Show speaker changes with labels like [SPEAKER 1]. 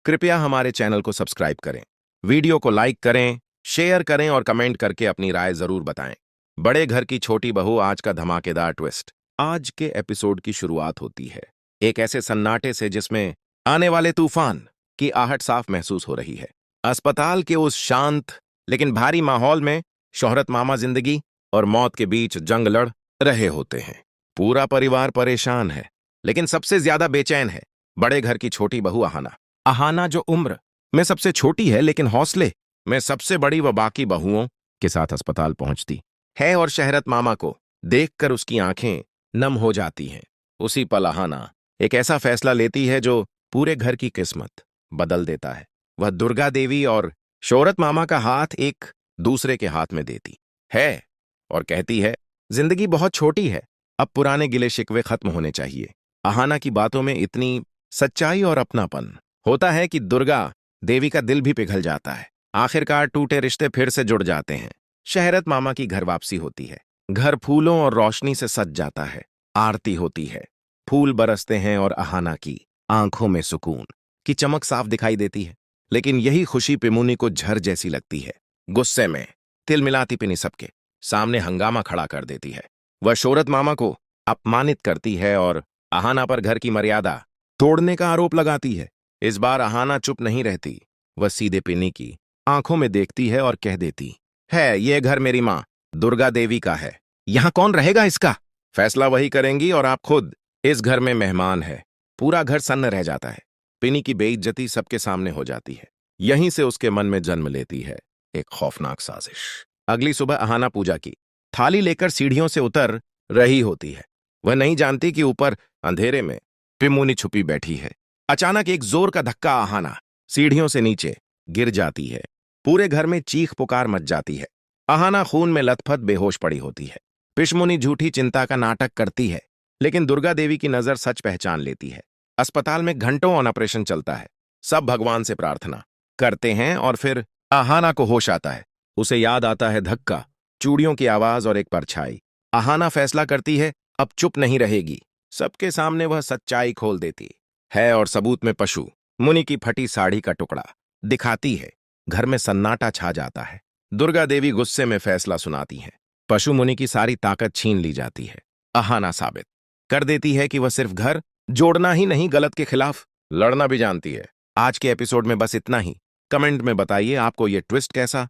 [SPEAKER 1] कृपया हमारे चैनल को सब्सक्राइब करें, वीडियो को लाइक करें, शेयर करें और कमेंट करके अपनी राय जरूर बताएं। बड़े घर की छोटी बहू, आज का धमाकेदार ट्विस्ट। आज के एपिसोड की शुरुआत होती है एक ऐसे सन्नाटे से जिसमें आने वाले तूफान की आहट साफ महसूस हो रही है। अस्पताल के उस शांत लेकिन भारी माहौल में शोहरत मामा जिंदगी और मौत के बीच जंग लड़ रहे होते हैं। पूरा परिवार परेशान है, लेकिन सबसे ज्यादा बेचैन है बड़े घर की छोटी बहू अहाना। अहाना जो उम्र में सबसे छोटी है लेकिन हौसले में सबसे बड़ी, व बाकी बहुओं के साथ अस्पताल पहुंचती है और शहरत मामा को देखकर उसकी आंखें नम हो जाती हैं। उसी पल अहाना एक ऐसा फैसला लेती है जो पूरे घर की किस्मत बदल देता है। वह दुर्गा देवी और शोहरत मामा का हाथ एक दूसरे के हाथ में देती है और कहती है, जिंदगी बहुत छोटी है, अब पुराने गिले शिकवे खत्म होने चाहिए। अहाना की बातों में इतनी सच्चाई और अपनापन होता है कि दुर्गा देवी का दिल भी पिघल जाता है। आखिरकार टूटे रिश्ते फिर से जुड़ जाते हैं। शहरत मामा की घर वापसी होती है। घर फूलों और रोशनी से सज जाता है। आरती होती है, फूल बरसते हैं और अहाना की आंखों में सुकून की चमक साफ दिखाई देती है। लेकिन यही खुशी पिमुनी को झर जैसी लगती है। गुस्से में तिल मिलाती पिनी सबके सामने हंगामा खड़ा कर देती है। वह शोहरत मामा को अपमानित करती है और अहाना पर घर की मर्यादा तोड़ने का आरोप लगाती है। इस बार अहाना चुप नहीं रहती। वह सीधे पिनी की आंखों में देखती है और कह देती है, यह घर मेरी मां दुर्गा देवी का है, यहां कौन रहेगा, इसका फैसला वही करेंगी और आप खुद इस घर में मेहमान है। पूरा घर सन्न रह जाता है। पिनी की बेइज्जती सबके सामने हो जाती है। यहीं से उसके मन में जन्म लेती है एक खौफनाक साजिश। अगली सुबह अहाना पूजा की थाली लेकर सीढ़ियों से उतर रही होती है। वह नहीं जानती कि ऊपर अंधेरे में पिमुनी छुपी बैठी है। अचानक एक जोर का धक्का, अहाना सीढ़ियों से नीचे गिर जाती है। पूरे घर में चीख पुकार मच जाती है। अहाना खून में लथपथ बेहोश पड़ी होती है। पिशमुनी झूठी चिंता का नाटक करती है, लेकिन दुर्गा देवी की नजर सच पहचान लेती है। अस्पताल में घंटों ऑपरेशन चलता है। सब भगवान से प्रार्थना करते हैं और फिर अहाना को होश आता है। उसे याद आता है धक्का, चूड़ियों की आवाज और एक परछाई। अहाना फैसला करती है अब चुप नहीं रहेगी। सबके सामने वह सच्चाई खोल देती है और सबूत में पशु मुनि की फटी साड़ी का टुकड़ा दिखाती है। घर में सन्नाटा छा जाता है। दुर्गा देवी गुस्से में फैसला सुनाती है। पशु मुनि की सारी ताकत छीन ली जाती है। अहाना साबित कर देती है कि वह सिर्फ घर जोड़ना ही नहीं, गलत के खिलाफ लड़ना भी जानती है। आज के एपिसोड में बस इतना ही। कमेंट में बताइए आपको ये ट्विस्ट कैसा